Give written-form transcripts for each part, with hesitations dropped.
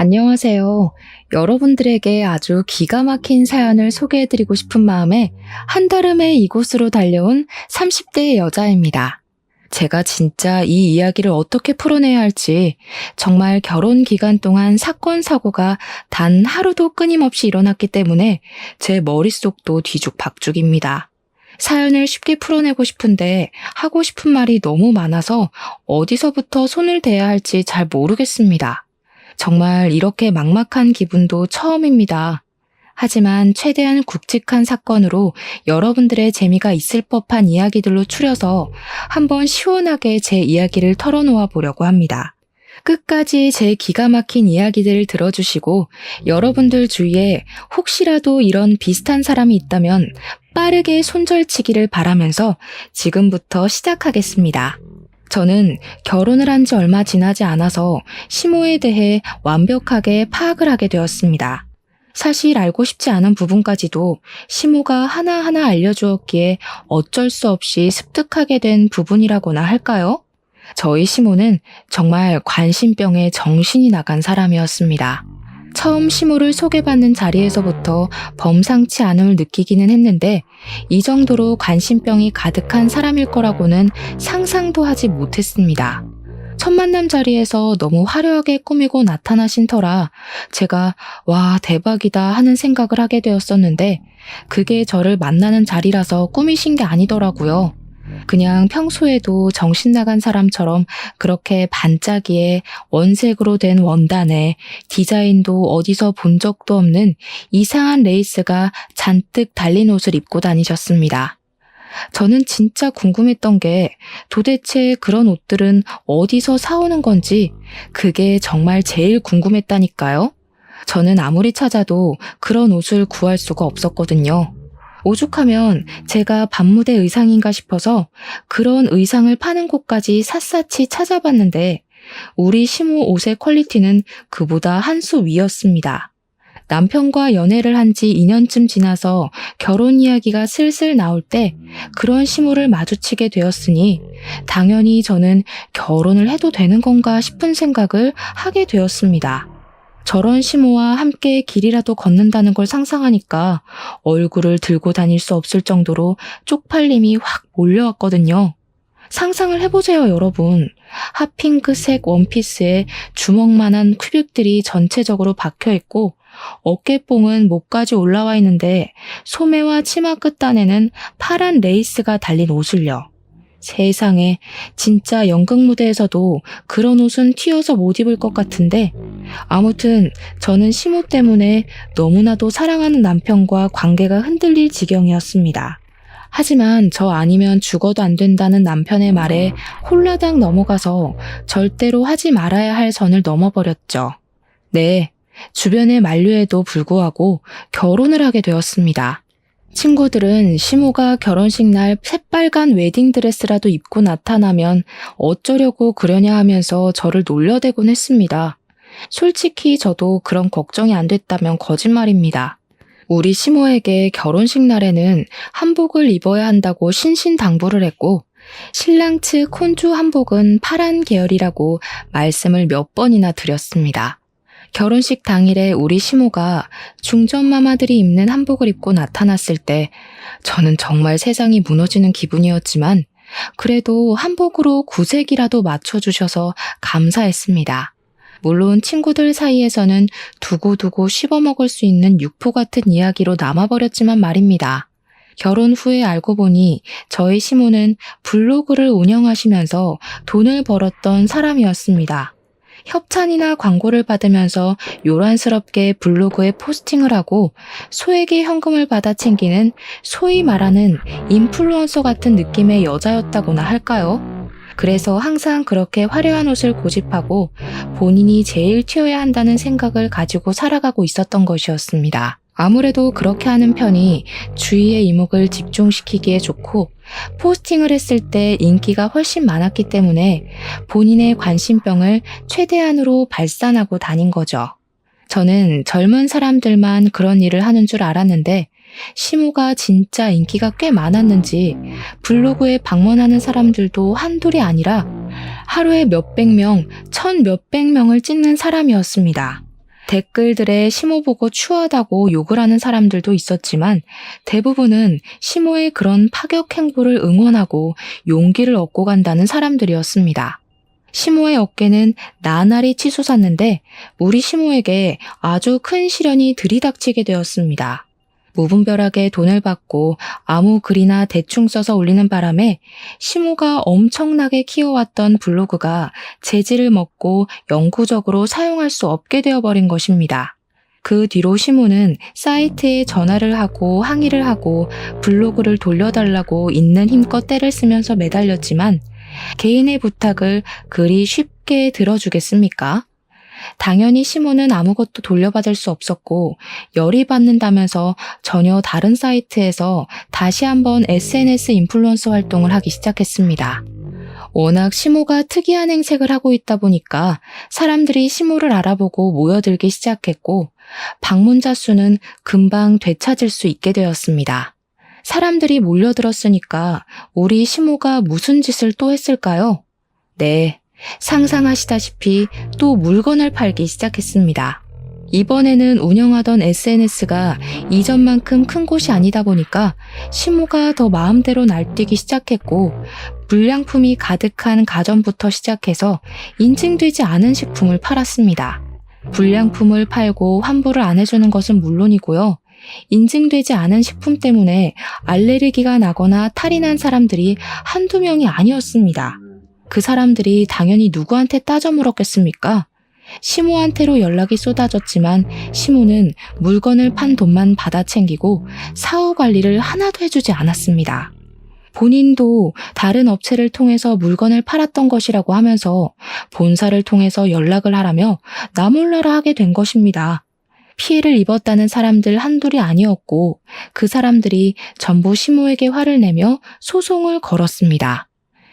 안녕하세요. 여러분들에게 아주 기가 막힌 사연을 소개해드리고 싶은 마음에 한달음에 이곳으로 달려온 30대의 여자입니다. 제가 진짜 이 이야기를 어떻게 풀어내야 할지 정말 결혼 기간 동안 사건, 사고가 단 하루도 끊임없이 일어났기 때문에 제 머릿속도 뒤죽박죽입니다. 사연을 쉽게 풀어내고 싶은데 하고 싶은 말이 너무 많아서 어디서부터 손을 대야 할지 잘 모르겠습니다. 정말 이렇게 막막한 기분도 처음입니다. 하지만 최대한 굵직한 사건으로 여러분들의 재미가 있을 법한 이야기들로 추려서 한번 시원하게 제 이야기를 털어놓아 보려고 합니다. 끝까지 제 기가 막힌 이야기들을 들어주시고 여러분들 주위에 혹시라도 이런 비슷한 사람이 있다면 빠르게 손절치기를 바라면서 지금부터 시작하겠습니다. 저는 결혼을 한 지 얼마 지나지 않아서 시모에 대해 완벽하게 파악을 하게 되었습니다. 사실 알고 싶지 않은 부분까지도 시모가 하나하나 알려주었기에 어쩔 수 없이 습득하게 된 부분이라고나 할까요? 저희 시모는 정말 관심병에 정신이 나간 사람이었습니다. 처음 시모를 소개받는 자리에서부터 범상치 않음을 느끼기는 했는데 이 정도로 관심병이 가득한 사람일 거라고는 상상도 하지 못했습니다. 첫 만남 자리에서 너무 화려하게 꾸미고 나타나신 터라 제가 와 대박이다 하는 생각을 하게 되었었는데 그게 저를 만나는 자리라서 꾸미신 게 아니더라고요. 그냥 평소에도 정신 나간 사람처럼 그렇게 반짝이에 원색으로 된 원단에 디자인도 어디서 본 적도 없는 이상한 레이스가 잔뜩 달린 옷을 입고 다니셨습니다. 저는 진짜 궁금했던 게 도대체 그런 옷들은 어디서 사오는 건지 그게 정말 제일 궁금했다니까요. 저는 아무리 찾아도 그런 옷을 구할 수가 없었거든요. 오죽하면 제가 밤무대 의상인가 싶어서 그런 의상을 파는 곳까지 샅샅이 찾아봤는데 우리 시모 옷의 퀄리티는 그보다 한 수 위였습니다. 남편과 연애를 한 지 2년쯤 지나서 결혼 이야기가 슬슬 나올 때 그런 시모를 마주치게 되었으니 당연히 저는 결혼을 해도 되는 건가 싶은 생각을 하게 되었습니다. 저런 시모와 함께 길이라도 걷는다는 걸 상상하니까 얼굴을 들고 다닐 수 없을 정도로 쪽팔림이 확 몰려왔거든요. 상상을 해보세요, 여러분. 핫핑크색 원피스에 주먹만한 큐빅들이 전체적으로 박혀있고 어깨뽕은 목까지 올라와 있는데 소매와 치마 끝단에는 파란 레이스가 달린 옷을요. 세상에 진짜 연극 무대에서도 그런 옷은 튀어서 못 입을 것 같은데 아무튼 저는 시모 때문에 너무나도 사랑하는 남편과 관계가 흔들릴 지경이었습니다. 하지만 저 아니면 죽어도 안 된다는 남편의 말에 홀라당 넘어가서 절대로 하지 말아야 할 선을 넘어버렸죠. 네, 주변의 만류에도 불구하고 결혼을 하게 되었습니다. 친구들은 시모가 결혼식 날 새빨간 웨딩드레스라도 입고 나타나면 어쩌려고 그러냐 하면서 저를 놀려대곤 했습니다. 솔직히 저도 그런 걱정이 안 됐다면 거짓말입니다. 우리 시모에게 결혼식 날에는 한복을 입어야 한다고 신신당부를 했고 신랑 측 혼주 한복은 파란 계열이라고 말씀을 몇 번이나 드렸습니다. 결혼식 당일에 우리 시모가 중전마마들이 입는 한복을 입고 나타났을 때 저는 정말 세상이 무너지는 기분이었지만 그래도 한복으로 구색이라도 맞춰주셔서 감사했습니다. 물론 친구들 사이에서는 두고두고 씹어먹을 수 있는 육포 같은 이야기로 남아버렸지만 말입니다. 결혼 후에 알고 보니 저희 시모는 블로그를 운영하시면서 돈을 벌었던 사람이었습니다. 협찬이나 광고를 받으면서 요란스럽게 블로그에 포스팅을 하고 소액의 현금을 받아 챙기는 소위 말하는 인플루언서 같은 느낌의 여자였다고나 할까요? 그래서 항상 그렇게 화려한 옷을 고집하고 본인이 제일 튀어야 한다는 생각을 가지고 살아가고 있었던 것이었습니다. 아무래도 그렇게 하는 편이 주위의 이목을 집중시키기에 좋고 포스팅을 했을 때 인기가 훨씬 많았기 때문에 본인의 관심병을 최대한으로 발산하고 다닌 거죠. 저는 젊은 사람들만 그런 일을 하는 줄 알았는데 시모가 진짜 인기가 꽤 많았는지 블로그에 방문하는 사람들도 한둘이 아니라 하루에 몇백 명, 천 몇백 명을 찍는 사람이었습니다. 댓글들에 시모 보고 추하다고 욕을 하는 사람들도 있었지만 대부분은 시모의 그런 파격 행보를 응원하고 용기를 얻고 간다는 사람들이었습니다. 시모의 어깨는 나날이 치솟았는데 우리 시모에게 아주 큰 시련이 들이닥치게 되었습니다. 무분별하게 돈을 받고 아무 글이나 대충 써서 올리는 바람에 시모가 엄청나게 키워왔던 블로그가 재질을 먹고 영구적으로 사용할 수 없게 되어버린 것입니다. 그 뒤로 시모는 사이트에 전화를 하고 항의를 하고 블로그를 돌려달라고 있는 힘껏 떼를 쓰면서 매달렸지만 개인의 부탁을 그리 쉽게 들어주겠습니까? 당연히 시모는 아무것도 돌려받을 수 없었고 열이 받는다면서 전혀 다른 사이트에서 다시 한번 SNS 인플루언서 활동을 하기 시작했습니다. 워낙 시모가 특이한 행색을 하고 있다 보니까 사람들이 시모를 알아보고 모여들기 시작했고 방문자 수는 금방 되찾을 수 있게 되었습니다. 사람들이 몰려들었으니까 우리 시모가 무슨 짓을 또 했을까요? 네, 상상하시다시피 또 물건을 팔기 시작했습니다. 이번에는 운영하던 SNS가 이전만큼 큰 곳이 아니다 보니까 시모가 더 마음대로 날뛰기 시작했고 불량품이 가득한 가전부터 시작해서 인증되지 않은 식품을 팔았습니다. 불량품을 팔고 환불을 안 해주는 것은 물론이고요. 인증되지 않은 식품 때문에 알레르기가 나거나 탈이 난 사람들이 한두 명이 아니었습니다. 그 사람들이 당연히 누구한테 따져 물었겠습니까? 시모한테로 연락이 쏟아졌지만 시모는 물건을 판 돈만 받아 챙기고 사후 관리를 하나도 해주지 않았습니다. 본인도 다른 업체를 통해서 물건을 팔았던 것이라고 하면서 본사를 통해서 연락을 하라며 나몰라라 하게 된 것입니다. 피해를 입었다는 사람들 한둘이 아니었고 그 사람들이 전부 시모에게 화를 내며 소송을 걸었습니다.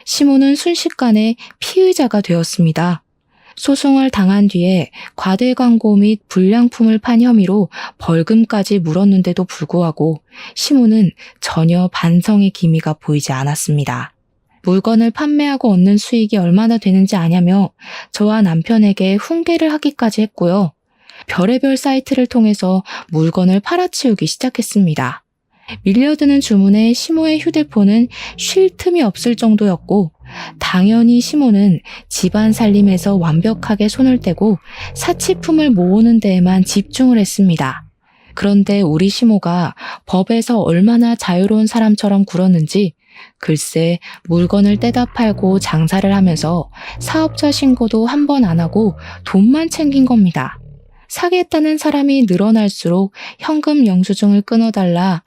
시모는 순식간에 피의자가 되었습니다. 소송을 당한 뒤에 과대 광고 및 불량품을 판 혐의로 벌금까지 물었는데도 불구하고 시모는 전혀 반성의 기미가 보이지 않았습니다. 물건을 판매하고 얻는 수익이 얼마나 되는지 아냐며 저와 남편에게 훈계를 하기까지 했고요. 별의별 사이트를 통해서 물건을 팔아치우기 시작했습니다. 밀려드는 주문에 시모의 휴대폰은 쉴 틈이 없을 정도였고 당연히 시모는 집안 살림에서 완벽하게 손을 떼고 사치품을 모으는 데에만 집중을 했습니다. 그런데 우리 시모가 법에서 얼마나 자유로운 사람처럼 굴었는지 글쎄 물건을 떼다 팔고 장사를 하면서 사업자 신고도 한 번 안 하고 돈만 챙긴 겁니다. 사겠다는 사람이 늘어날수록 현금 영수증을 끊어달라,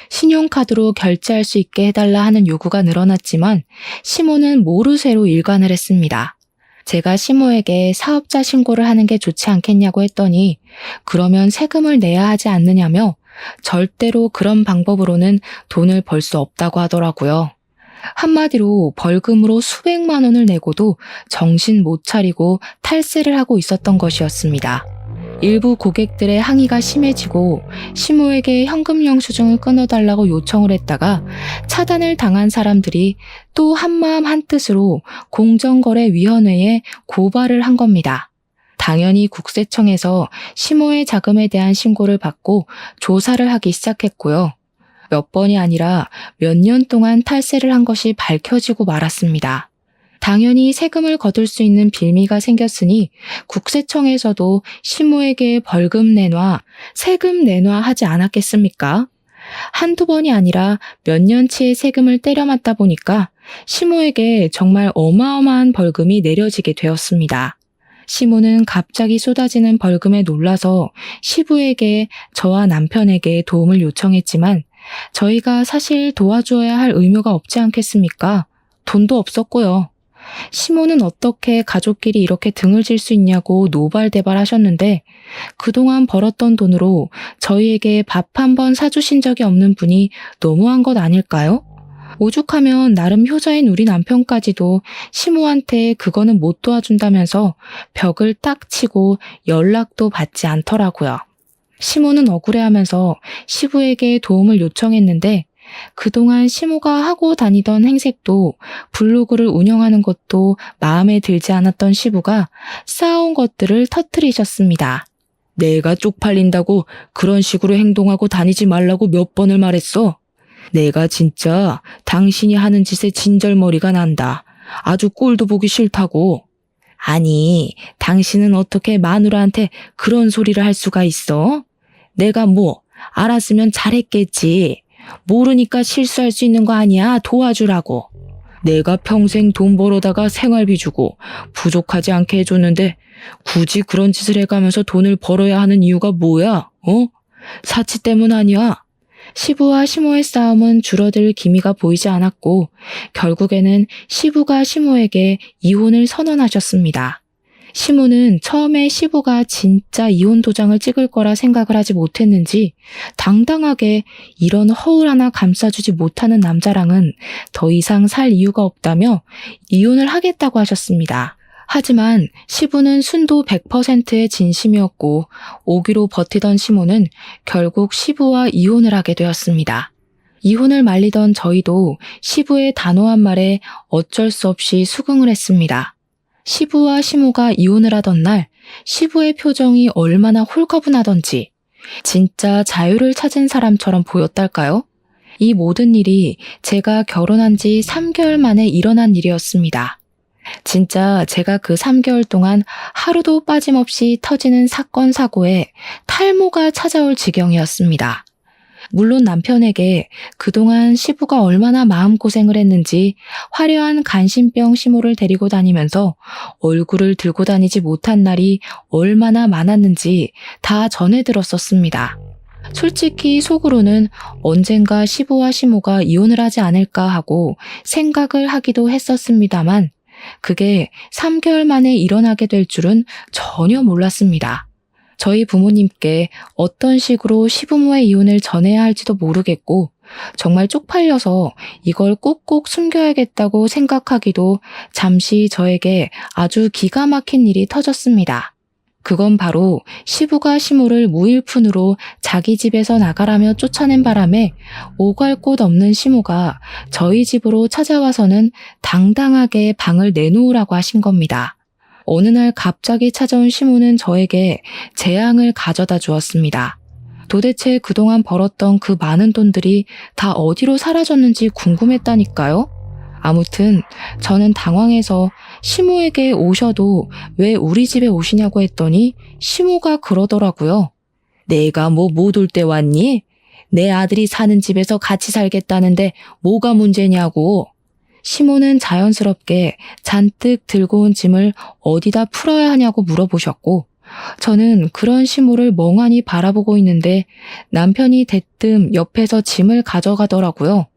신용카드로 결제할 수 있게 해달라 하는 요구가 늘어났지만 시모는 모르쇠로 일관을 했습니다. 제가 시모에게 사업자 신고를 하는 게 좋지 않겠냐고 했더니 그러면 세금을 내야 하지 않느냐며 절대로 그런 방법으로는 돈을 벌 수 없다고 하더라고요. 한마디로 벌금으로 수백만 원을 내고도 정신 못 차리고 탈세를 하고 있었던 것이었습니다. 일부 고객들의 항의가 심해지고 시모에게 현금 영수증을 끊어달라고 요청을 했다가 차단을 당한 사람들이 또 한마음 한뜻으로 공정거래위원회에 고발을 한 겁니다. 당연히 국세청에서 시모의 자금에 대한 신고를 받고 조사를 하기 시작했고요. 몇 번이 아니라 몇 년 동안 탈세를 한 것이 밝혀지고 말았습니다. 당연히 세금을 거둘 수 있는 빌미가 생겼으니 국세청에서도 시모에게 벌금 내놔, 세금 내놔 하지 않았겠습니까? 한두 번이 아니라 몇 년치의 세금을 때려 맞다 보니까 시모에게 정말 어마어마한 벌금이 내려지게 되었습니다. 시모는 갑자기 쏟아지는 벌금에 놀라서 시부에게 저와 남편에게 도움을 요청했지만 저희가 사실 도와줘야 할 의무가 없지 않겠습니까? 돈도 없었고요. 시모는 어떻게 가족끼리 이렇게 등을 질 수 있냐고 노발대발 하셨는데 그동안 벌었던 돈으로 저희에게 밥 한 번 사주신 적이 없는 분이 너무한 것 아닐까요? 오죽하면 나름 효자인 우리 남편까지도 시모한테 그거는 못 도와준다면서 벽을 딱 치고 연락도 받지 않더라고요. 시모는 억울해하면서 시부에게 도움을 요청했는데 그동안 시모가 하고 다니던 행색도 블로그를 운영하는 것도 마음에 들지 않았던 시부가 쌓아온 것들을 터뜨리셨습니다. 내가 쪽팔린다고 그런 식으로 행동하고 다니지 말라고 몇 번을 말했어. 내가 진짜 당신이 하는 짓에 진절머리가 난다. 아주 꼴도 보기 싫다고. 아니, 당신은 어떻게 마누라한테 그런 소리를 할 수가 있어? 내가 뭐 알았으면 잘했겠지. 모르니까 실수할 수 있는 거 아니야. 도와주라고. 내가 평생 돈 벌어다가 생활비 주고 부족하지 않게 해줬는데 굳이 그런 짓을 해가면서 돈을 벌어야 하는 이유가 뭐야? 사치 때문 아니야? 시부와 시모의 싸움은 줄어들 기미가 보이지 않았고 결국에는 시부가 시모에게 이혼을 선언하셨습니다. 시모는 처음에 시부가 진짜 이혼 도장을 찍을 거라 생각을 하지 못했는지 당당하게 이런 허울 하나 감싸주지 못하는 남자랑은 더 이상 살 이유가 없다며 이혼을 하겠다고 하셨습니다. 하지만 시부는 순도 100%의 진심이었고 오기로 버티던 시모는 결국 시부와 이혼을 하게 되었습니다. 이혼을 말리던 저희도 시부의 단호한 말에 어쩔 수 없이 수긍을 했습니다. 시부와 시모가 이혼을 하던 날 시부의 표정이 얼마나 홀가분하던지 진짜 자유를 찾은 사람처럼 보였달까요? 이 모든 일이 제가 결혼한 지 3개월 만에 일어난 일이었습니다. 진짜 제가 그 3개월 동안 하루도 빠짐없이 터지는 사건 사고에 탈모가 찾아올 지경이었습니다. 물론 남편에게 그동안 시부가 얼마나 마음고생을 했는지 화려한 간신병 시모를 데리고 다니면서 얼굴을 들고 다니지 못한 날이 얼마나 많았는지 다 전해 들었었습니다. 솔직히 속으로는 언젠가 시부와 시모가 이혼을 하지 않을까 하고 생각을 하기도 했었습니다만 그게 3개월 만에 일어나게 될 줄은 전혀 몰랐습니다. 저희 부모님께 어떤 식으로 시부모의 이혼을 전해야 할지도 모르겠고 정말 쪽팔려서 이걸 꼭꼭 숨겨야겠다고 생각하기도 잠시 저에게 아주 기가 막힌 일이 터졌습니다. 그건 바로 시부가 시모를 무일푼으로 자기 집에서 나가라며 쫓아낸 바람에 오갈 곳 없는 시모가 저희 집으로 찾아와서는 당당하게 방을 내놓으라고 하신 겁니다. 어느 날 갑자기 찾아온 시모는 저에게 재앙을 가져다 주었습니다. 도대체 그동안 벌었던 그 많은 돈들이 다 어디로 사라졌는지 궁금했다니까요. 아무튼 저는 당황해서 시모에게 오셔도 왜 우리 집에 오시냐고 했더니 시모가 그러더라고요. 내가 뭐 못 올 때 왔니? 내 아들이 사는 집에서 같이 살겠다는데 뭐가 문제냐고. 시모는 자연스럽게 잔뜩 들고 온 짐을 어디다 풀어야 하냐고 물어보셨고 저는 그런 시모를 멍하니 바라보고 있는데 남편이 대뜸 옆에서 짐을 가져가더라고요.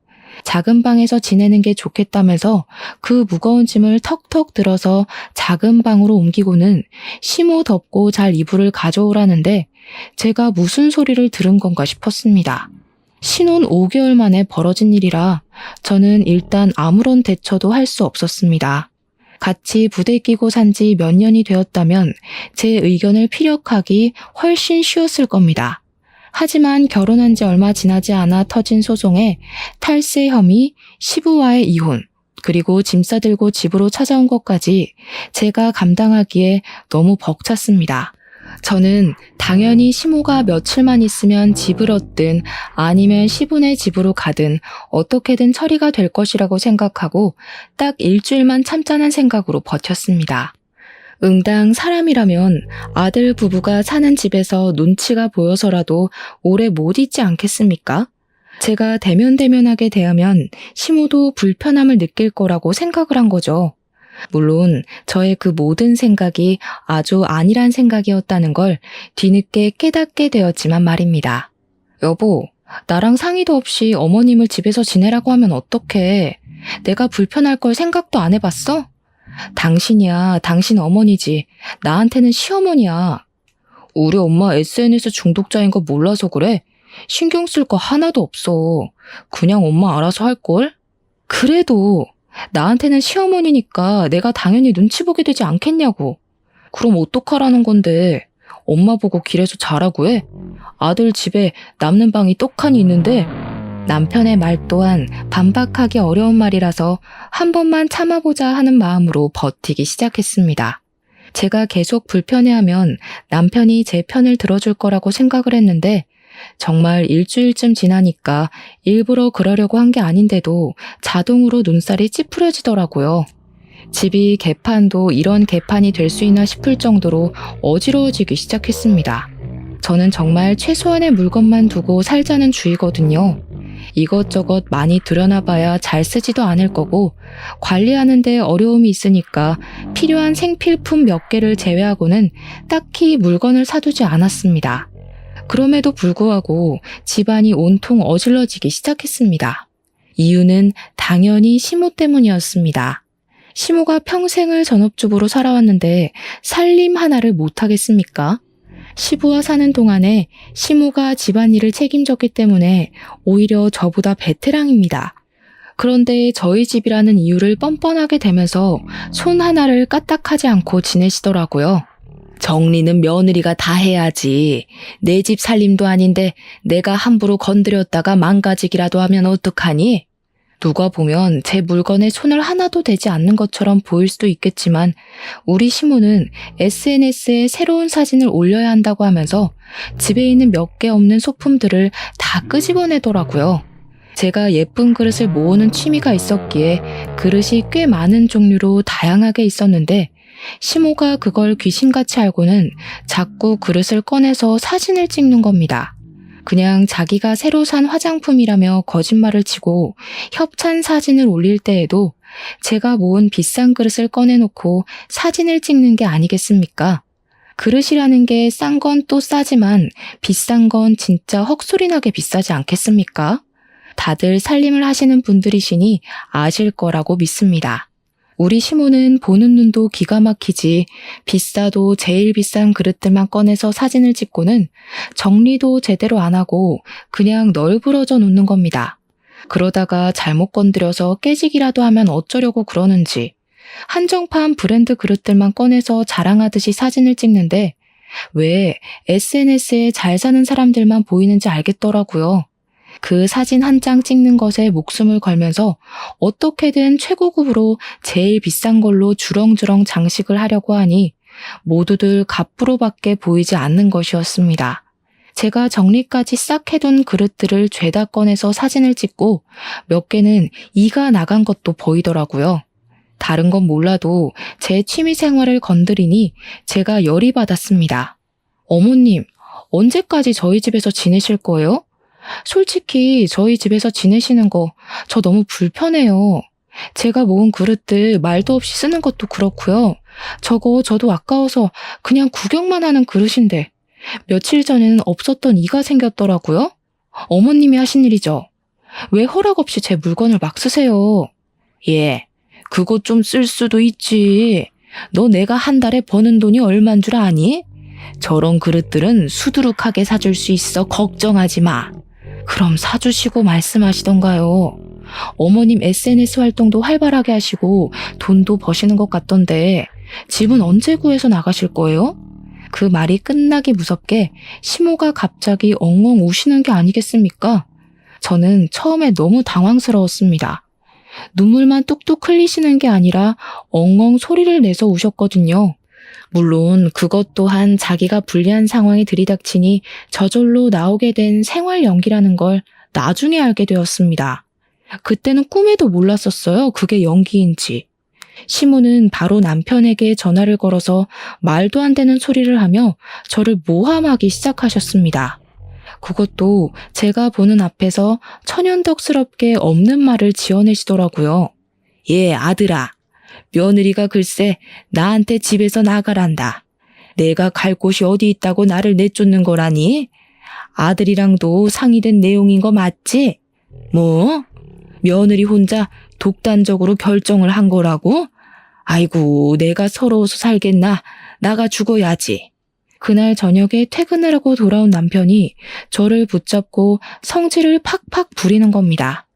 작은 방에서 지내는 게 좋겠다면서 그 무거운 짐을 턱턱 들어서 작은 방으로 옮기고는 시모 덮고 잘 이불을 가져오라는데 제가 무슨 소리를 들은 건가 싶었습니다. 신혼 5개월 만에 벌어진 일이라 저는 일단 아무런 대처도 할 수 없었습니다. 같이 부대 끼고 산 지 몇 년이 되었다면 제 의견을 피력하기 훨씬 쉬웠을 겁니다. 하지만 결혼한 지 얼마 지나지 않아 터진 소송에 탈세 혐의, 시부와의 이혼, 그리고 짐 싸들고 집으로 찾아온 것까지 제가 감당하기에 너무 벅찼습니다. 저는 당연히 시모가 며칠만 있으면 집을 얻든 아니면 시부네 집으로 가든 어떻게든 처리가 될 것이라고 생각하고 딱 일주일만 참자는 생각으로 버텼습니다. 응당 사람이라면 아들 부부가 사는 집에서 눈치가 보여서라도 오래 못 있지 않겠습니까? 제가 대면대면하게 대하면 시모도 불편함을 느낄 거라고 생각을 한 거죠. 물론 저의 그 모든 생각이 아주 안일한 생각이었다는 걸 뒤늦게 깨닫게 되었지만 말입니다. 여보, 나랑 상의도 없이 어머님을 집에서 지내라고 하면 어떡해? 내가 불편할 걸 생각도 안 해봤어? 당신이야, 당신 어머니지. 나한테는 시어머니야. 우리 엄마 SNS 중독자인 거 몰라서 그래? 신경 쓸 거 하나도 없어. 그냥 엄마 알아서 할걸? 그래도 나한테는 시어머니니까 내가 당연히 눈치 보게 되지 않겠냐고. 그럼 어떡하라는 건데. 엄마 보고 길에서 자라고 해? 아들 집에 남는 방이 떡하니 있는데. 남편의 말 또한 반박하기 어려운 말이라서 한 번만 참아보자 하는 마음으로 버티기 시작했습니다. 제가 계속 불편해하면 남편이 제 편을 들어줄 거라고 생각을 했는데 정말 일주일쯤 지나니까 일부러 그러려고 한 게 아닌데도 자동으로 눈살이 찌푸려지더라고요. 집이 개판도 이런 개판이 될 수 있나 싶을 정도로 어지러워지기 시작했습니다. 저는 정말 최소한의 물건만 두고 살자는 주의거든요. 이것저것 많이 들여놔봐야 잘 쓰지도 않을 거고 관리하는데 어려움이 있으니까 필요한 생필품 몇 개를 제외하고는 딱히 물건을 사두지 않았습니다. 그럼에도 불구하고 집안이 온통 어질러지기 시작했습니다. 이유는 당연히 시모 때문이었습니다. 시모가 평생을 전업주부로 살아왔는데 살림 하나를 못하겠습니까? 시부와 사는 동안에 시모가 집안일을 책임졌기 때문에 오히려 저보다 베테랑입니다. 그런데 저희 집이라는 이유를 뻔뻔하게 대면서 손 하나를 까딱하지 않고 지내시더라고요. 정리는 며느리가 다 해야지. 내 집 살림도 아닌데 내가 함부로 건드렸다가 망가지기라도 하면 어떡하니? 누가 보면 제 물건에 손을 하나도 대지 않는 것처럼 보일 수도 있겠지만 우리 시모는 SNS에 새로운 사진을 올려야 한다고 하면서 집에 있는 몇 개 없는 소품들을 다 끄집어내더라고요. 제가 예쁜 그릇을 모으는 취미가 있었기에 그릇이 꽤 많은 종류로 다양하게 있었는데 시모가 그걸 귀신같이 알고는 자꾸 그릇을 꺼내서 사진을 찍는 겁니다. 그냥 자기가 새로 산 화장품이라며 거짓말을 치고 협찬 사진을 올릴 때에도 제가 모은 비싼 그릇을 꺼내놓고 사진을 찍는 게 아니겠습니까? 그릇이라는 게 싼 건 또 싸지만 비싼 건 진짜 헉소리나게 비싸지 않겠습니까? 다들 살림을 하시는 분들이시니 아실 거라고 믿습니다. 우리 시모는 보는 눈도 기가 막히지 비싸도 제일 비싼 그릇들만 꺼내서 사진을 찍고는 정리도 제대로 안 하고 그냥 널브러져 놓는 겁니다. 그러다가 잘못 건드려서 깨지기라도 하면 어쩌려고 그러는지 한정판 브랜드 그릇들만 꺼내서 자랑하듯이 사진을 찍는데 왜 SNS에 잘 사는 사람들만 보이는지 알겠더라고요. 그 사진 한 장 찍는 것에 목숨을 걸면서 어떻게든 최고급으로 제일 비싼 걸로 주렁주렁 장식을 하려고 하니 모두들 갑부로밖에 보이지 않는 것이었습니다. 제가 정리까지 싹 해둔 그릇들을 죄다 꺼내서 사진을 찍고 몇 개는 이가 나간 것도 보이더라고요. 다른 건 몰라도 제 취미생활을 건드리니 제가 열이 받았습니다. 어머님, 언제까지 저희 집에서 지내실 거예요? 솔직히 저희 집에서 지내시는 거 저 너무 불편해요. 제가 모은 그릇들 말도 없이 쓰는 것도 그렇고요. 저거 저도 아까워서 그냥 구경만 하는 그릇인데 며칠 전에는 없었던 이가 생겼더라고요. 어머님이 하신 일이죠. 왜 허락 없이 제 물건을 막 쓰세요? 예, 그거 좀 쓸 수도 있지. 너 내가 한 달에 버는 돈이 얼만 줄 아니? 저런 그릇들은 수두룩하게 사줄 수 있어. 걱정하지 마. 그럼 사주시고 말씀하시던가요. 어머님 SNS 활동도 활발하게 하시고 돈도 버시는 것 같던데 집은 언제 구해서 나가실 거예요? 그 말이 끝나기 무섭게 시모가 갑자기 엉엉 우시는 게 아니겠습니까? 저는 처음에 너무 당황스러웠습니다. 눈물만 뚝뚝 흘리시는 게 아니라 엉엉 소리를 내서 우셨거든요. 물론 그것 또한 자기가 불리한 상황이 들이닥치니 저절로 나오게 된 생활 연기라는 걸 나중에 알게 되었습니다. 그때는 꿈에도 몰랐었어요. 그게 연기인지. 시모는 바로 남편에게 전화를 걸어서 말도 안 되는 소리를 하며 저를 모함하기 시작하셨습니다. 그것도 제가 보는 앞에서 천연덕스럽게 없는 말을 지어내시더라고요. 예, 아들아. 며느리가 글쎄 나한테 집에서 나가란다. 내가 갈 곳이 어디 있다고 나를 내쫓는 거라니? 아들이랑도 상의된 내용인 거 맞지? 뭐? 며느리 혼자 독단적으로 결정을 한 거라고? 아이고, 내가 서러워서 살겠나? 나가 죽어야지. 그날 저녁에 퇴근을 하고 돌아온 남편이 저를 붙잡고 성질을 팍팍 부리는 겁니다.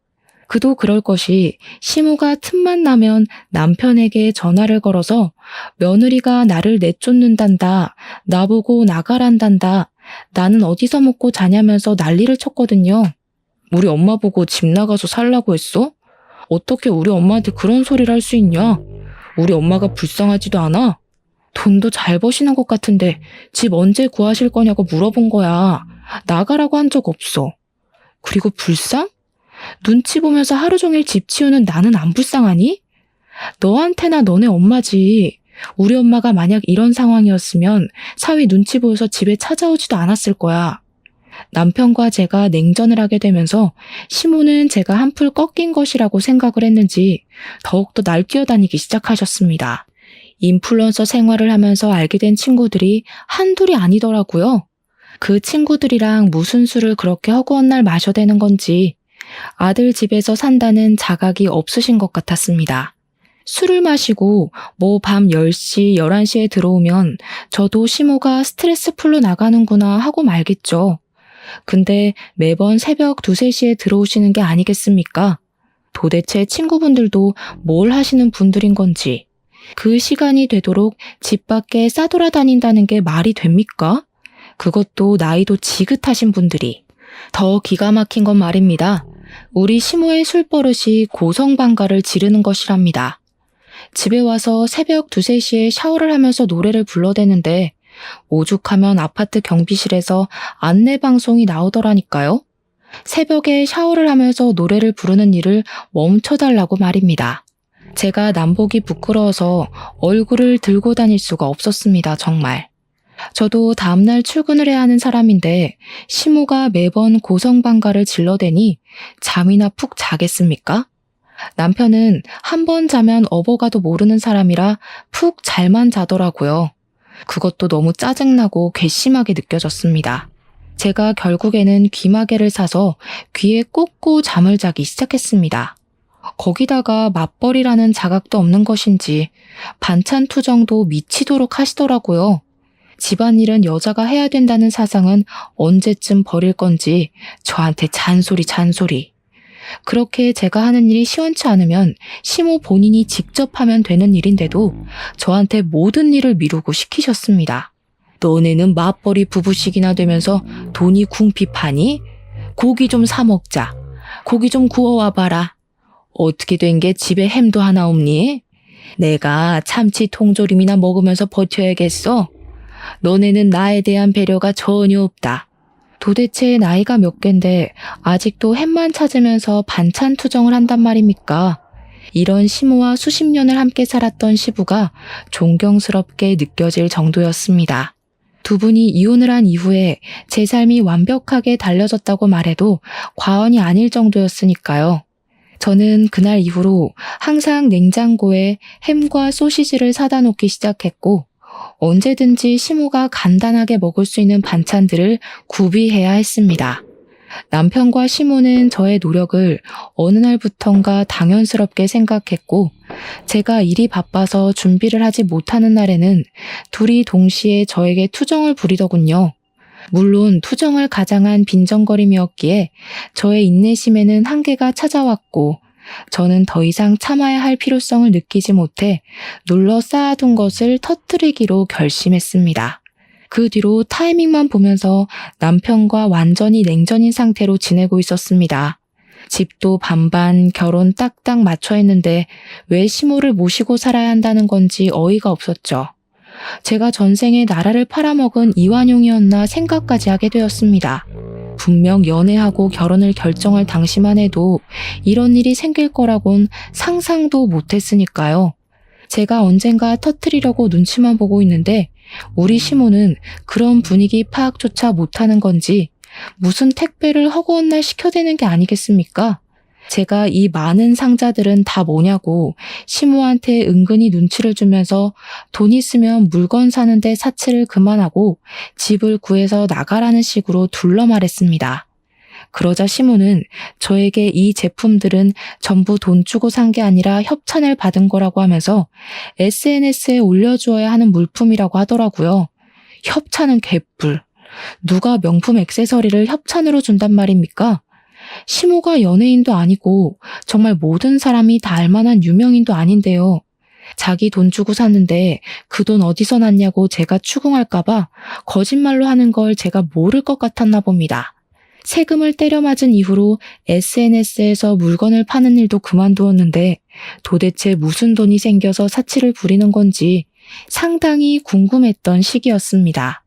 그도 그럴 것이 시모가 틈만 나면 남편에게 전화를 걸어서 며느리가 나를 내쫓는단다, 나보고 나가란단다, 나는 어디서 먹고 자냐면서 난리를 쳤거든요. 우리 엄마 보고 집 나가서 살라고 했어? 어떻게 우리 엄마한테 그런 소리를 할 수 있냐? 우리 엄마가 불쌍하지도 않아? 돈도 잘 버시는 것 같은데 집 언제 구하실 거냐고 물어본 거야. 나가라고 한 적 없어. 그리고 불쌍? 눈치 보면서 하루 종일 집 치우는 나는 안 불쌍하니? 너한테나 너네 엄마지. 우리 엄마가 만약 이런 상황이었으면 사위 눈치 보여서 집에 찾아오지도 않았을 거야. 남편과 제가 냉전을 하게 되면서 시모는 제가 한풀 꺾인 것이라고 생각을 했는지 더욱더 날 뛰어다니기 시작하셨습니다. 인플루언서 생활을 하면서 알게 된 친구들이 한둘이 아니더라고요. 그 친구들이랑 무슨 술을 그렇게 허구한 날 마셔대는 건지 아들 집에서 산다는 자각이 없으신 것 같았습니다. 술을 마시고 밤 10시, 11시에 들어오면 저도 시모가 스트레스 풀로 나가는구나 하고 말겠죠. 근데 매번 새벽 2, 3시에 들어오시는 게 아니겠습니까? 도대체 친구분들도 뭘 하시는 분들인 건지 그 시간이 되도록 집 밖에 싸돌아다닌다는 게 말이 됩니까? 그것도 나이도 지긋하신 분들이. 더 기가 막힌 건 말입니다. 우리 시모의 술버릇이 고성방가를 지르는 것이랍니다. 집에 와서 새벽 2, 3시에 샤워를 하면서 노래를 불러대는데 오죽하면 아파트 경비실에서 안내방송이 나오더라니까요. 새벽에 샤워를 하면서 노래를 부르는 일을 멈춰달라고 말입니다. 제가 남보기 부끄러워서 얼굴을 들고 다닐 수가 없었습니다, 정말. 저도 다음날 출근을 해야 하는 사람인데 시모가 매번 고성방가를 질러대니 잠이나 푹 자겠습니까? 남편은 한 번 자면 업어가도 모르는 사람이라 푹 잘만 자더라고요. 그것도 너무 짜증나고 괘씸하게 느껴졌습니다. 제가 결국에는 귀마개를 사서 귀에 꽂고 잠을 자기 시작했습니다. 거기다가 맞벌이라는 자각도 없는 것인지 반찬 투정도 미치도록 하시더라고요. 집안일은 여자가 해야 된다는 사상은 언제쯤 버릴 건지 저한테 잔소리. 그렇게 제가 하는 일이 시원치 않으면 시모 본인이 직접 하면 되는 일인데도 저한테 모든 일을 미루고 시키셨습니다. 너네는 맞벌이 부부씩이나 되면서 돈이 궁핍하니? 고기 좀 사 먹자. 고기 좀 구워와봐라. 어떻게 된 게 집에 햄도 하나 없니? 내가 참치 통조림이나 먹으면서 버텨야겠어? 너네는 나에 대한 배려가 전혀 없다. 도대체 나이가 몇 갠데 아직도 햄만 찾으면서 반찬 투정을 한단 말입니까? 이런 시모와 수십 년을 함께 살았던 시부가 존경스럽게 느껴질 정도였습니다. 두 분이 이혼을 한 이후에 제 삶이 완벽하게 달라졌다고 말해도 과언이 아닐 정도였으니까요. 저는 그날 이후로 항상 냉장고에 햄과 소시지를 사다 놓기 시작했고 언제든지 시모가 간단하게 먹을 수 있는 반찬들을 구비해야 했습니다. 남편과 시모는 저의 노력을 어느 날부턴가 당연스럽게 생각했고 제가 일이 바빠서 준비를 하지 못하는 날에는 둘이 동시에 저에게 투정을 부리더군요. 물론 투정을 가장한 빈정거림이었기에 저의 인내심에는 한계가 찾아왔고 저는 더 이상 참아야 할 필요성을 느끼지 못해 눌러 쌓아둔 것을 터뜨리기로 결심했습니다. 그 뒤로 타이밍만 보면서 남편과 완전히 냉전인 상태로 지내고 있었습니다. 집도 반반, 결혼 딱딱 맞춰 했는데 왜 시모를 모시고 살아야 한다는 건지 어이가 없었죠. 제가 전생에 나라를 팔아먹은 이완용이었나 생각까지 하게 되었습니다. 분명 연애하고 결혼을 결정할 당시만 해도 이런 일이 생길 거라곤 상상도 못했으니까요. 제가 언젠가 터뜨리려고 눈치만 보고 있는데 우리 시모는 그런 분위기 파악조차 못하는 건지 무슨 택배를 허구한 날 시켜대는 게 아니겠습니까? 제가 이 많은 상자들은 다 뭐냐고 시모한테 은근히 눈치를 주면서 돈 있으면 물건 사는데 사치를 그만하고 집을 구해서 나가라는 식으로 둘러 말했습니다. 그러자 시모는 저에게 이 제품들은 전부 돈 주고 산 게 아니라 협찬을 받은 거라고 하면서 SNS에 올려주어야 하는 물품이라고 하더라고요. 협찬은 개뿔. 누가 명품 액세서리를 협찬으로 준단 말입니까? 시모가 연예인도 아니고 정말 모든 사람이 다 알만한 유명인도 아닌데요. 자기 돈 주고 샀는데 그 돈 어디서 났냐고 제가 추궁할까봐 거짓말로 하는 걸 제가 모를 것 같았나 봅니다. 세금을 때려맞은 이후로 SNS에서 물건을 파는 일도 그만두었는데 도대체 무슨 돈이 생겨서 사치를 부리는 건지 상당히 궁금했던 시기였습니다.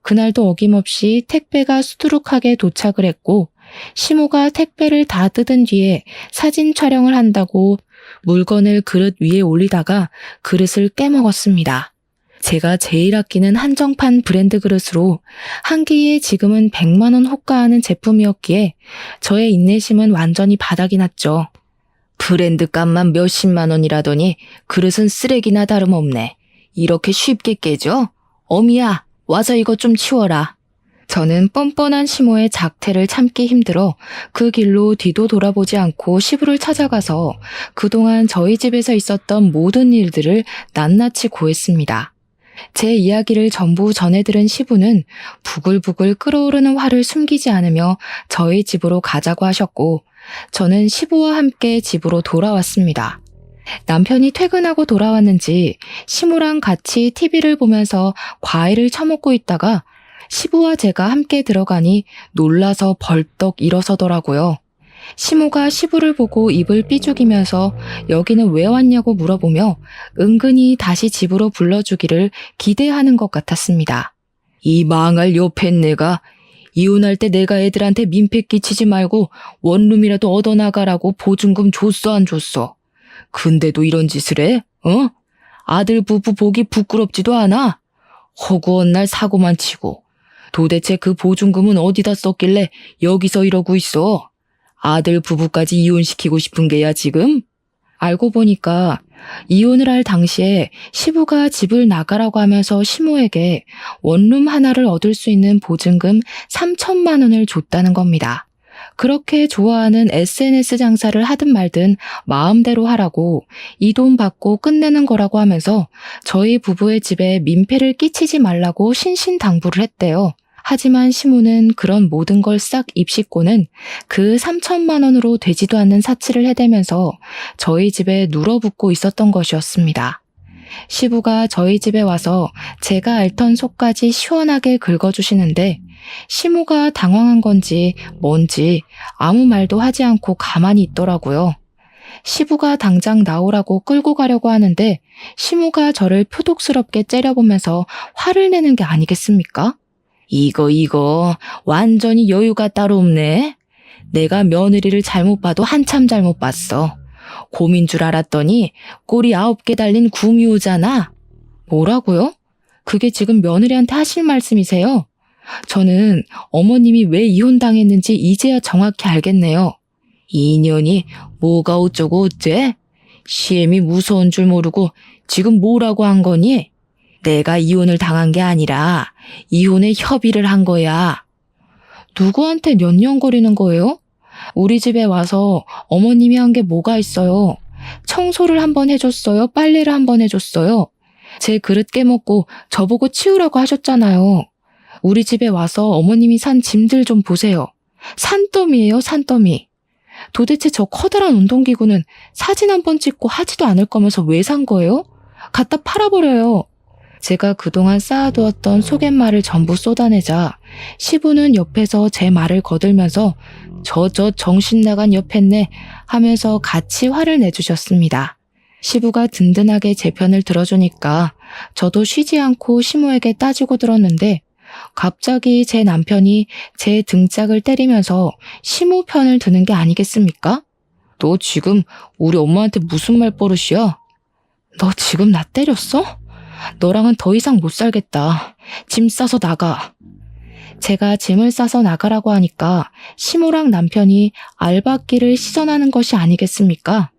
그날도 어김없이 택배가 수두룩하게 도착을 했고 시모가 택배를 다 뜯은 뒤에 사진 촬영을 한다고 물건을 그릇 위에 올리다가 그릇을 깨먹었습니다. 제가 제일 아끼는 한정판 브랜드 그릇으로 한 개에 지금은 100만 원 호가하는 제품이었기에 저의 인내심은 완전히 바닥이 났죠. 브랜드 값만 몇십만 원이라더니 그릇은 쓰레기나 다름없네. 이렇게 쉽게 깨져? 어미야, 와서 이것 좀 치워라. 저는 뻔뻔한 시모의 작태를 참기 힘들어 그 길로 뒤도 돌아보지 않고 시부를 찾아가서 그동안 저희 집에서 있었던 모든 일들을 낱낱이 고했습니다. 제 이야기를 전부 전해 들은 시부는 부글부글 끓어오르는 화를 숨기지 않으며 저희 집으로 가자고 하셨고 저는 시부와 함께 집으로 돌아왔습니다. 남편이 퇴근하고 돌아왔는지 시모랑 같이 TV를 보면서 과일을 처먹고 있다가 시부와 제가 함께 들어가니 놀라서 벌떡 일어서더라고요. 시모가 시부를 보고 입을 삐죽이면서 여기는 왜 왔냐고 물어보며 은근히 다시 집으로 불러주기를 기대하는 것 같았습니다. 이 망할 요팬네가 이혼할 때 내가 애들한테 민폐 끼치지 말고 원룸이라도 얻어나가라고 보증금 줬어 안 줬어? 근데도 이런 짓을 해? 어? 아들 부부 보기 부끄럽지도 않아? 허구한 날 사고만 치고 도대체 그 보증금은 어디다 썼길래 여기서 이러고 있어? 아들 부부까지 이혼시키고 싶은 게야 지금? 알고 보니까 이혼을 할 당시에 시부가 집을 나가라고 하면서 시모에게 원룸 하나를 얻을 수 있는 보증금 3천만 원을 줬다는 겁니다. 그렇게 좋아하는 SNS 장사를 하든 말든 마음대로 하라고 이 돈 받고 끝내는 거라고 하면서 저희 부부의 집에 민폐를 끼치지 말라고 신신당부를 했대요. 하지만 시모는 그런 모든 걸 싹 입씹고는 그 3천만 원으로 되지도 않는 사치를 해대면서 저희 집에 눌어붙고 있었던 것이었습니다. 시부가 저희 집에 와서 제가 앓던 속까지 시원하게 긁어주시는데 시모가 당황한 건지 뭔지 아무 말도 하지 않고 가만히 있더라고요. 시부가 당장 나오라고 끌고 가려고 하는데 시모가 저를 표독스럽게 째려보면서 화를 내는 게 아니겠습니까? 이거 완전히 여유가 따로 없네. 내가 며느리를 잘못 봐도 한참 잘못 봤어. 곰인 줄 알았더니 꼬리 9개 달린 구미호잖아. 뭐라고요? 그게 지금 며느리한테 하실 말씀이세요? 저는 어머님이 왜 이혼당했는지 이제야 정확히 알겠네요. 이 인연이 뭐가 어쩌고 어째? 시엠이 무서운 줄 모르고 지금 뭐라고 한 거니? 내가 이혼을 당한 게 아니라 이혼에 협의를 한 거야. 누구한테 년년거리는 거예요? 우리 집에 와서 어머님이 한 게 뭐가 있어요? 청소를 한번 해줬어요? 빨래를 한번 해줬어요? 제 그릇 깨먹고 저보고 치우라고 하셨잖아요. 우리 집에 와서 어머님이 산 짐들 좀 보세요. 산더미예요, 산더미. 도대체 저 커다란 운동기구는 사진 한번 찍고 하지도 않을 거면서 왜 산 거예요? 갖다 팔아버려요. 제가 그동안 쌓아두었던 속갯말을 전부 쏟아내자 시부는 옆에서 제 말을 거들면서 저 정신 나간 옆했네 하면서 같이 화를 내주셨습니다. 시부가 든든하게 제 편을 들어주니까 저도 쉬지 않고 시모에게 따지고 들었는데 갑자기 제 남편이 제 등짝을 때리면서 시모 편을 드는 게 아니겠습니까? 너 지금 우리 엄마한테 무슨 말버릇이야? 너 지금 나 때렸어? 너랑은 더 이상 못 살겠다. 짐 싸서 나가. 제가 짐을 싸서 나가라고 하니까 시모랑 남편이 알박기를 시전하는 것이 아니겠습니까?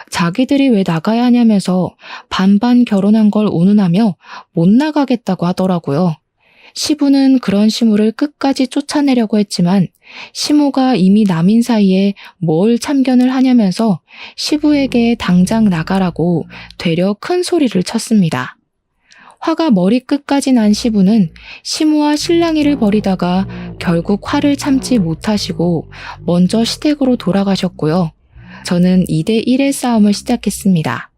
자기들이 왜 나가야 하냐면서 반반 결혼한 걸 운운하며 못 나가겠다고 하더라고요. 시부는 그런 시모를 끝까지 쫓아내려고 했지만 시모가 이미 남인 사이에 뭘 참견을 하냐면서 시부에게 당장 나가라고 되려 큰 소리를 쳤습니다. 화가 머리끝까지 난 시부는 시모와 실랑이를 벌이다가 결국 화를 참지 못하시고 먼저 시댁으로 돌아가셨고요. 저는 2대1의 싸움을 시작했습니다.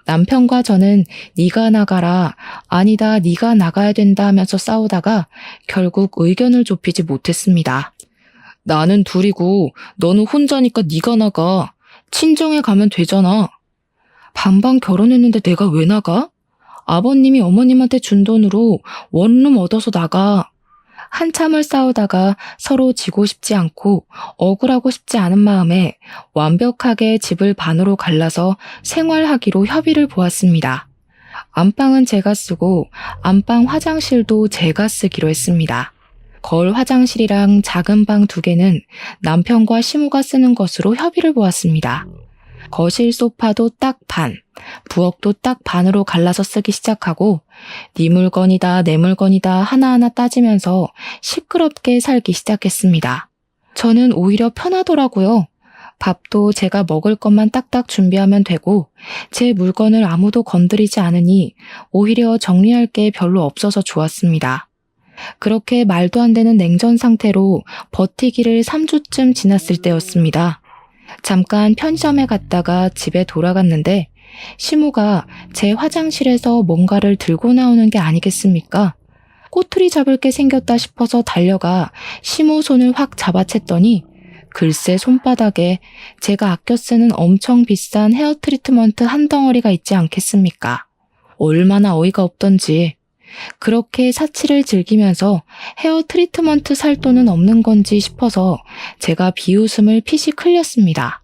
남편과 저는 네가 나가라, 아니다 네가 나가야 된다 하면서 싸우다가 결국 의견을 좁히지 못했습니다. 나는 둘이고 너는 혼자니까 네가 나가. 친정에 가면 되잖아. 반반 결혼했는데 내가 왜 나가? 아버님이 어머님한테 준 돈으로 원룸 얻어서 나가. 한참을 싸우다가 서로 지고 싶지 않고 억울하고 싶지 않은 마음에 완벽하게 집을 반으로 갈라서 생활하기로 협의를 보았습니다. 안방은 제가 쓰고 안방 화장실도 제가 쓰기로 했습니다. 거울 화장실이랑 작은 방 2개는 남편과 시모가 쓰는 것으로 협의를 보았습니다. 거실 소파도 딱 반, 부엌도 딱 반으로 갈라서 쓰기 시작하고 네 물건이다 내 물건이다 하나하나 따지면서 시끄럽게 살기 시작했습니다. 저는 오히려 편하더라고요. 밥도 제가 먹을 것만 딱딱 준비하면 되고 제 물건을 아무도 건드리지 않으니 오히려 정리할 게 별로 없어서 좋았습니다. 그렇게 말도 안 되는 냉전 상태로 버티기를 3주쯤 지났을 때였습니다. 잠깐 편의점에 갔다가 집에 돌아갔는데 시모가 제 화장실에서 뭔가를 들고 나오는 게 아니겠습니까? 꼬투리 잡을 게 생겼다 싶어서 달려가 시모 손을 확 잡아챘더니 글쎄 손바닥에 제가 아껴 쓰는 엄청 비싼 헤어 트리트먼트 한 덩어리가 있지 않겠습니까? 얼마나 어이가 없던지. 그렇게 사치를 즐기면서 헤어 트리트먼트 살 돈은 없는 건지 싶어서 제가 비웃음을 피식 흘렸습니다.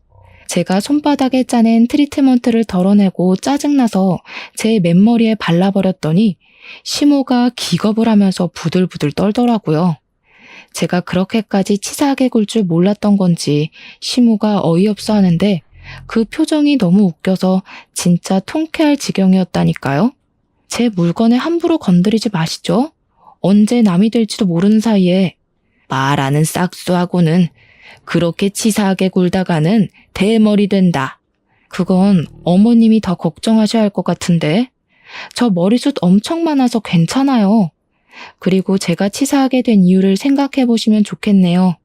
제가 손바닥에 짜낸 트리트먼트를 덜어내고 짜증나서 제 맨머리에 발라버렸더니 시모가 기겁을 하면서 부들부들 떨더라고요. 제가 그렇게까지 치사하게 굴 줄 몰랐던 건지 시모가 어이없어 하는데 그 표정이 너무 웃겨서 진짜 통쾌할 지경이었다니까요. 제 물건에 함부로 건드리지 마시죠. 언제 남이 될지도 모르는 사이에 말하는 싹수하고는 그렇게 치사하게 굴다가는 대머리 된다. 그건 어머님이 더 걱정하셔야 할 것 같은데. 저 머리숱 엄청 많아서 괜찮아요. 그리고 제가 치사하게 된 이유를 생각해 보시면 좋겠네요.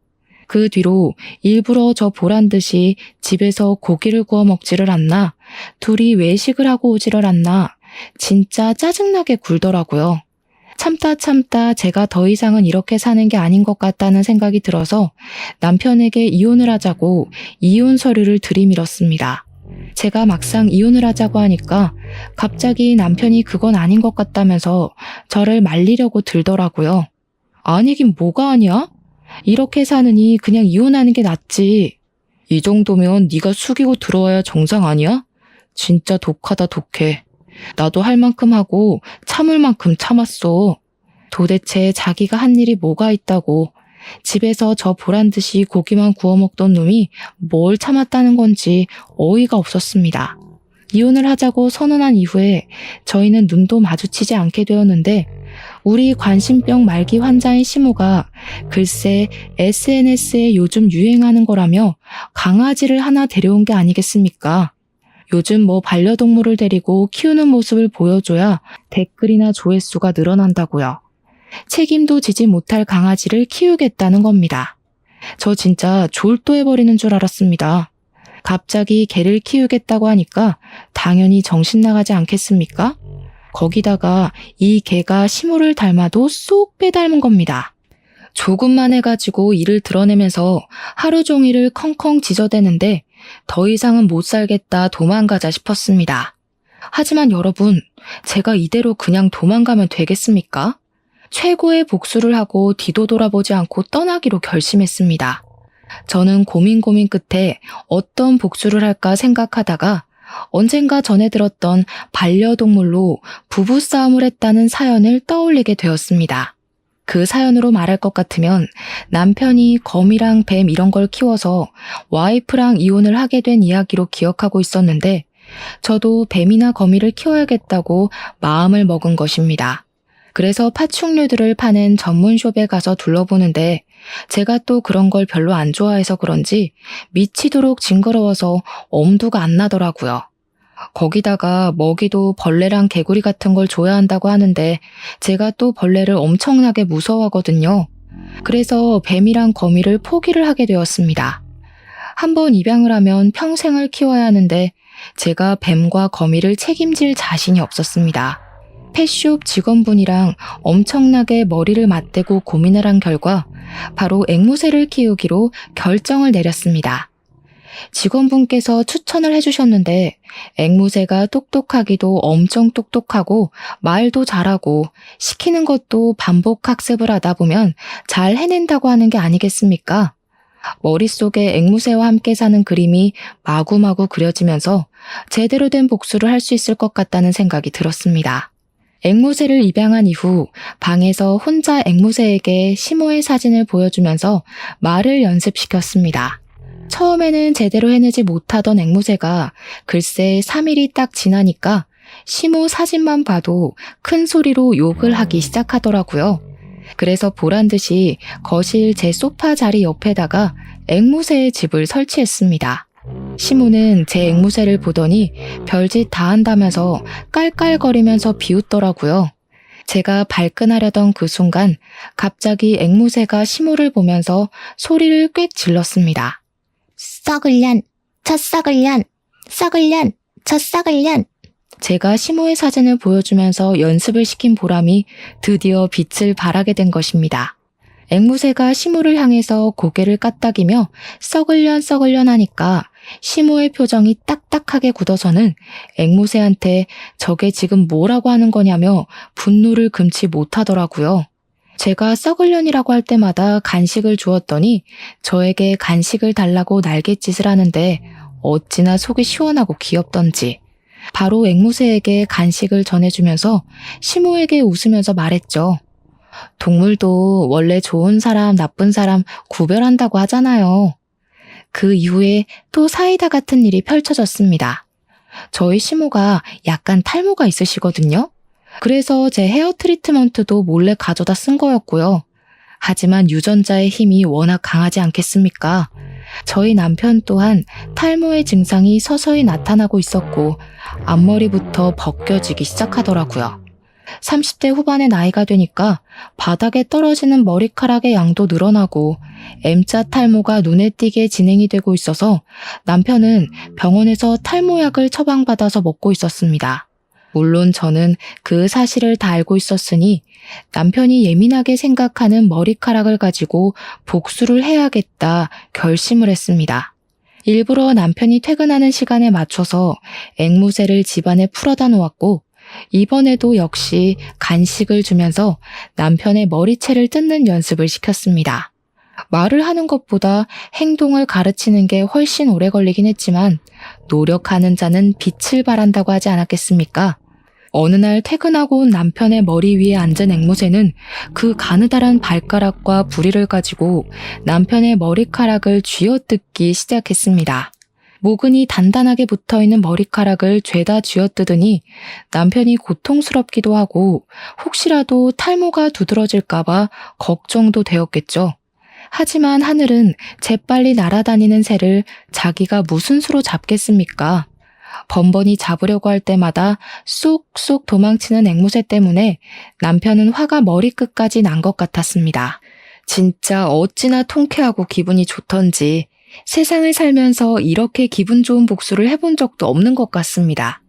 그 뒤로 일부러 저 보란 듯이 집에서 고기를 구워 먹지를 않나, 둘이 외식을 하고 오지를 않나, 진짜 짜증나게 굴더라고요. 참다 제가 더 이상은 이렇게 사는 게 아닌 것 같다는 생각이 들어서 남편에게 이혼을 하자고 이혼 서류를 들이밀었습니다. 제가 막상 이혼을 하자고 하니까 갑자기 남편이 그건 아닌 것 같다면서 저를 말리려고 들더라고요. 아니긴 뭐가 아니야? 이렇게 사느니 그냥 이혼하는 게 낫지. 이 정도면 네가 숙이고 들어와야 정상 아니야? 진짜 독하다 독해. 나도 할 만큼 하고 참을 만큼 참았어. 도대체 자기가 한 일이 뭐가 있다고 집에서 저 보란 듯이 고기만 구워 먹던 놈이 뭘 참았다는 건지 어이가 없었습니다. 이혼을 하자고 선언한 이후에 저희는 눈도 마주치지 않게 되었는데 우리 관심병 말기 환자인 시모가 글쎄 SNS에 요즘 유행하는 거라며 강아지를 하나 데려온 게 아니겠습니까? 요즘 뭐 반려동물을 데리고 키우는 모습을 보여줘야 댓글이나 조회수가 늘어난다고요. 책임도 지지 못할 강아지를 키우겠다는 겁니다. 저 진짜 졸도해버리는 줄 알았습니다. 갑자기 개를 키우겠다고 하니까 당연히 정신 나가지 않겠습니까? 거기다가 이 개가 시모를 닮아도 쏙 빼닮은 겁니다. 조금만 해가지고 이를 드러내면서 하루 종일을 컹컹 짖어대는데 더 이상은 못 살겠다 도망가자 싶었습니다. 하지만 여러분, 제가 이대로 그냥 도망가면 되겠습니까? 최고의 복수를 하고 뒤도 돌아보지 않고 떠나기로 결심했습니다. 저는 고민 끝에 어떤 복수를 할까 생각하다가 언젠가 전해 들었던 반려동물로 부부싸움을 했다는 사연을 떠올리게 되었습니다. 그 사연으로 말할 것 같으면 남편이 거미랑 뱀 이런 걸 키워서 와이프랑 이혼을 하게 된 이야기로 기억하고 있었는데 저도 뱀이나 거미를 키워야겠다고 마음을 먹은 것입니다. 그래서 파충류들을 파는 전문숍에 가서 둘러보는데 제가 또 그런 걸 별로 안 좋아해서 그런지 미치도록 징그러워서 엄두가 안 나더라고요. 거기다가 먹이도 벌레랑 개구리 같은 걸 줘야 한다고 하는데 제가 또 벌레를 엄청나게 무서워하거든요. 그래서 뱀이랑 거미를 포기를 하게 되었습니다. 한번 입양을 하면 평생을 키워야 하는데 제가 뱀과 거미를 책임질 자신이 없었습니다. 펫숍 직원분이랑 엄청나게 머리를 맞대고 고민을 한 결과 바로 앵무새를 키우기로 결정을 내렸습니다. 직원분께서 추천을 해주셨는데 앵무새가 똑똑하기도 엄청 똑똑하고 말도 잘하고 시키는 것도 반복 학습을 하다 보면 잘 해낸다고 하는 게 아니겠습니까? 머릿속에 앵무새와 함께 사는 그림이 마구마구 그려지면서 제대로 된 복수를 할 수 있을 것 같다는 생각이 들었습니다. 앵무새를 입양한 이후 방에서 혼자 앵무새에게 시모의 사진을 보여주면서 말을 연습시켰습니다. 처음에는 제대로 해내지 못하던 앵무새가 글쎄 3일이 딱 지나니까 시모 사진만 봐도 큰 소리로 욕을 하기 시작하더라고요. 그래서 보란듯이 거실 제 소파 자리 옆에다가 앵무새의 집을 설치했습니다. 시모는 제 앵무새를 보더니 별짓 다 한다면서 깔깔거리면서 비웃더라고요. 제가 발끈하려던 그 순간 갑자기 앵무새가 시모를 보면서 소리를 꽥 질렀습니다. 썩을 년, 저 썩을 년, 썩을 년, 저 썩을 년. 제가 시모의 사진을 보여주면서 연습을 시킨 보람이 드디어 빛을 발하게 된 것입니다. 앵무새가 시모를 향해서 고개를 까딱이며 썩을년 하니까 시모의 표정이 딱딱하게 굳어서는 앵무새한테 저게 지금 뭐라고 하는 거냐며 분노를 금치 못하더라고요. 제가 썩을년이라고 할 때마다 간식을 주었더니 저에게 간식을 달라고 날갯짓을 하는데 어찌나 속이 시원하고 귀엽던지 바로 앵무새에게 간식을 전해주면서 시모에게 웃으면서 말했죠. 동물도 원래 좋은 사람, 나쁜 사람 구별한다고 하잖아요. 그 이후에 또 사이다 같은 일이 펼쳐졌습니다. 저희 시모가 약간 탈모가 있으시거든요. 그래서 제 헤어 트리트먼트도 몰래 가져다 쓴 거였고요. 하지만 유전자의 힘이 워낙 강하지 않겠습니까? 저희 남편 또한 탈모의 증상이 서서히 나타나고 있었고 앞머리부터 벗겨지기 시작하더라고요. 30대 후반의 나이가 되니까 바닥에 떨어지는 머리카락의 양도 늘어나고 M자 탈모가 눈에 띄게 진행이 되고 있어서 남편은 병원에서 탈모약을 처방받아서 먹고 있었습니다. 물론 저는 그 사실을 다 알고 있었으니 남편이 예민하게 생각하는 머리카락을 가지고 복수를 해야겠다 결심을 했습니다. 일부러 남편이 퇴근하는 시간에 맞춰서 앵무새를 집안에 풀어다 놓았고 이번에도 역시 간식을 주면서 남편의 머리채를 뜯는 연습을 시켰습니다. 말을 하는 것보다 행동을 가르치는 게 훨씬 오래 걸리긴 했지만 노력하는 자는 빛을 발한다고 하지 않았겠습니까? 어느 날 퇴근하고 온 남편의 머리 위에 앉은 앵무새는 그 가느다란 발가락과 부리를 가지고 남편의 머리카락을 쥐어뜯기 시작했습니다. 모근이 단단하게 붙어있는 머리카락을 죄다 쥐어뜯으니 남편이 고통스럽기도 하고 혹시라도 탈모가 두드러질까봐 걱정도 되었겠죠. 하지만 하늘은 재빨리 날아다니는 새를 자기가 무슨 수로 잡겠습니까? 번번이 잡으려고 할 때마다 쏙쏙 도망치는 앵무새 때문에 남편은 화가 머리끝까지 난 것 같았습니다. 진짜 어찌나 통쾌하고 기분이 좋던지 세상을 살면서 이렇게 기분 좋은 복수를 해본 적도 없는 것 같습니다.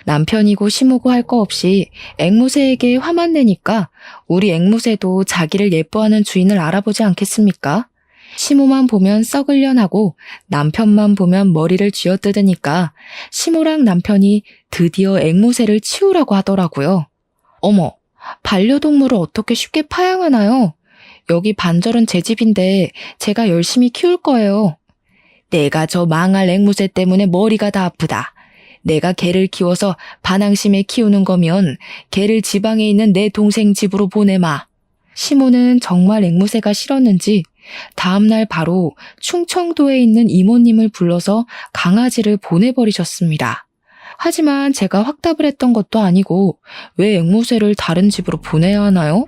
남편이고 시모고 할 거 없이 앵무새에게 화만 내니까 우리 앵무새도 자기를 예뻐하는 주인을 알아보지 않겠습니까? 시모만 보면 썩을려나고 남편만 보면 머리를 쥐어뜯으니까 시모랑 남편이 드디어 앵무새를 치우라고 하더라고요. 어머, 반려동물을 어떻게 쉽게 파양하나요? 여기 반절은 제 집인데 제가 열심히 키울 거예요. 내가 저 망할 앵무새 때문에 머리가 다 아프다. 내가 개를 키워서 반항심에 키우는 거면 개를 지방에 있는 내 동생 집으로 보내마. 시모는 정말 앵무새가 싫었는지 다음날 바로 충청도에 있는 이모님을 불러서 강아지를 보내버리셨습니다. 하지만 제가 확답을 했던 것도 아니고 왜 앵무새를 다른 집으로 보내야 하나요?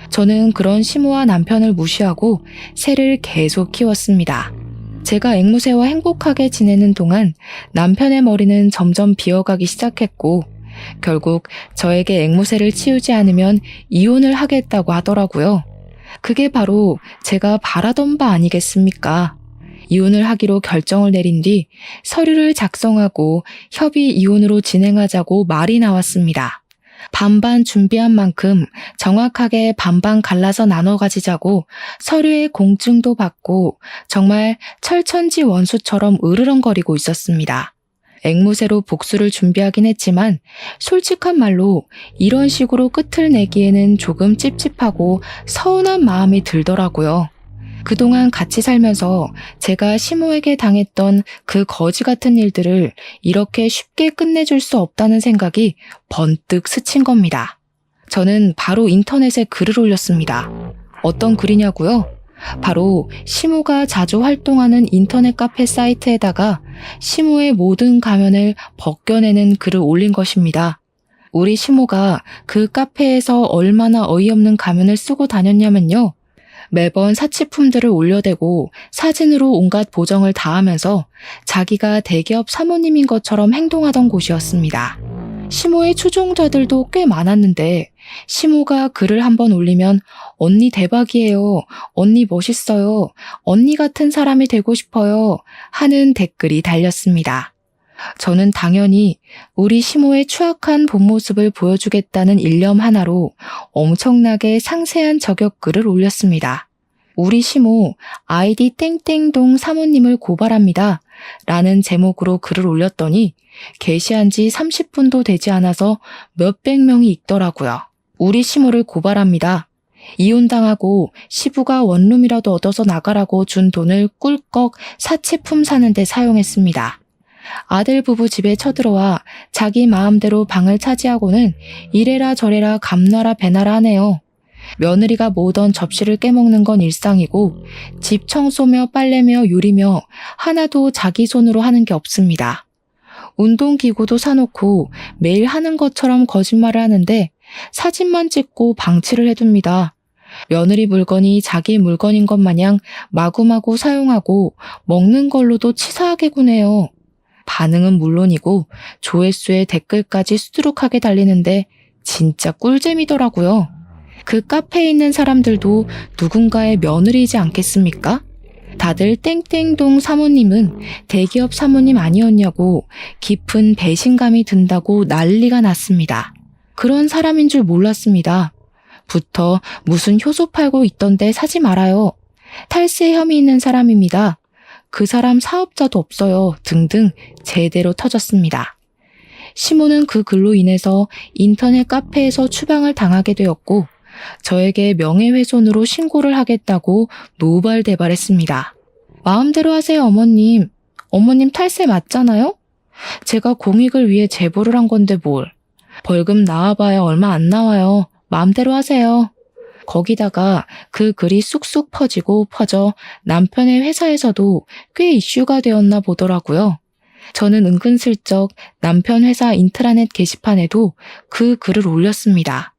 저는 그런 시모와 남편을 무시하고 새를 계속 키웠습니다. 제가 앵무새와 행복하게 지내는 동안 남편의 머리는 점점 비어가기 시작했고 결국 저에게 앵무새를 치우지 않으면 이혼을 하겠다고 하더라고요. 그게 바로 제가 바라던 바 아니겠습니까? 이혼을 하기로 결정을 내린 뒤 서류를 작성하고 협의 이혼으로 진행하자고 말이 나왔습니다. 반반 준비한 만큼 정확하게 반반 갈라서 나눠 가지자고 서류에 공증도 받고 정말 철천지 원수처럼 으르렁거리고 있었습니다. 앵무새로 복수를 준비하긴 했지만 솔직한 말로 이런 식으로 끝을 내기에는 조금 찝찝하고 서운한 마음이 들더라고요. 그동안 같이 살면서 제가 시모에게 당했던 그 거지 같은 일들을 이렇게 쉽게 끝내줄 수 없다는 생각이 번뜩 스친 겁니다. 저는 바로 인터넷에 글을 올렸습니다. 어떤 글이냐고요? 바로 시모가 자주 활동하는 인터넷 카페 사이트에다가 시모의 모든 가면을 벗겨내는 글을 올린 것입니다. 우리 시모가 그 카페에서 얼마나 어이없는 가면을 쓰고 다녔냐면요. 매번 사치품들을 올려대고 사진으로 온갖 보정을 다하면서 자기가 대기업 사모님인 것처럼 행동하던 곳이었습니다. 시모의 추종자들도 꽤 많았는데 시모가 글을 한번 올리면 언니 대박이에요, 언니 멋있어요, 언니 같은 사람이 되고 싶어요 하는 댓글이 달렸습니다. 저는 당연히 우리 시모의 추악한 본 모습을 보여주겠다는 일념 하나로 엄청나게 상세한 저격글을 올렸습니다. 우리 시모 아이디 땡땡동 사모님을 고발합니다 라는 제목으로 글을 올렸더니 게시한 지 30분도 되지 않아서 몇백 명이 있더라고요. 우리 시모를 고발합니다. 이혼당하고 시부가 원룸이라도 얻어서 나가라고 준 돈을 꿀꺽 사치품 사는데 사용했습니다. 아들 부부 집에 쳐들어와 자기 마음대로 방을 차지하고는 이래라 저래라 감나라 배나라 하네요. 며느리가 모던 접시를 깨먹는 건 일상이고 집 청소며 빨래며 요리며 하나도 자기 손으로 하는 게 없습니다. 운동기구도 사놓고 매일 하는 것처럼 거짓말을 하는데 사진만 찍고 방치를 해둡니다. 며느리 물건이 자기 물건인 것 마냥 마구마구 사용하고 먹는 걸로도 치사하게 구네요. 반응은 물론이고 조회수에 댓글까지 수두룩하게 달리는데 진짜 꿀잼이더라고요. 그 카페에 있는 사람들도 누군가의 며느리이지 않겠습니까? 다들 땡땡동 사모님은 대기업 사모님 아니었냐고 깊은 배신감이 든다고 난리가 났습니다. 그런 사람인 줄 몰랐습니다. 부터 무슨 효소 팔고 있던데 사지 말아요. 탈세 혐의 있는 사람입니다. 그 사람 사업자도 없어요. 등등 제대로 터졌습니다. 시모는 그 글로 인해서 인터넷 카페에서 추방을 당하게 되었고 저에게 명예훼손으로 신고를 하겠다고 노발대발했습니다. 마음대로 하세요, 어머님. 어머님 탈세 맞잖아요? 제가 공익을 위해 제보를 한 건데 뭘. 벌금 나와봐야 얼마 안 나와요. 마음대로 하세요. 거기다가 그 글이 쑥쑥 퍼져 남편의 회사에서도 꽤 이슈가 되었나 보더라고요. 저는 은근슬쩍 남편 회사 인트라넷 게시판에도 그 글을 올렸습니다.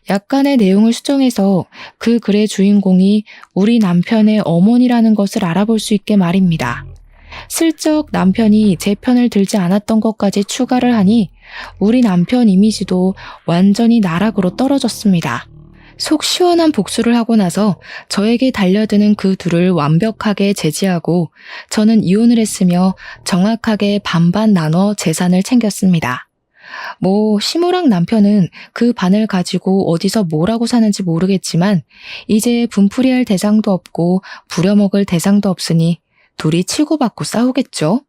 약간의 내용을 수정해서 그 글의 주인공이 우리 남편의 어머니라는 것을 알아볼 수 있게 말입니다. 슬쩍 남편이 제 편을 들지 않았던 것까지 추가를 하니 우리 남편 이미지도 완전히 나락으로 떨어졌습니다. 속 시원한 복수를 하고 나서 저에게 달려드는 그 둘을 완벽하게 제지하고 저는 이혼을 했으며 정확하게 반반 나눠 재산을 챙겼습니다. 시모랑 남편은 그 반을 가지고 어디서 뭐라고 사는지 모르겠지만 이제 분풀이할 대상도 없고 부려먹을 대상도 없으니 둘이 치고받고 싸우겠죠.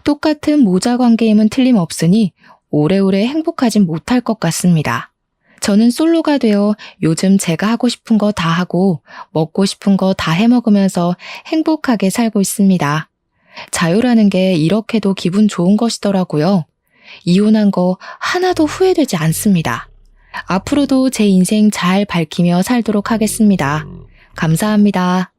똑같은 모자 관계임은 틀림없으니 오래오래 행복하진 못할 것 같습니다. 저는 솔로가 되어 요즘 제가 하고 싶은 거 다 하고 먹고 싶은 거 다 해먹으면서 행복하게 살고 있습니다. 자유라는 게 이렇게도 기분 좋은 것이더라고요. 이혼한 거 하나도 후회되지 않습니다. 앞으로도 제 인생 잘 밝히며 살도록 하겠습니다. 감사합니다.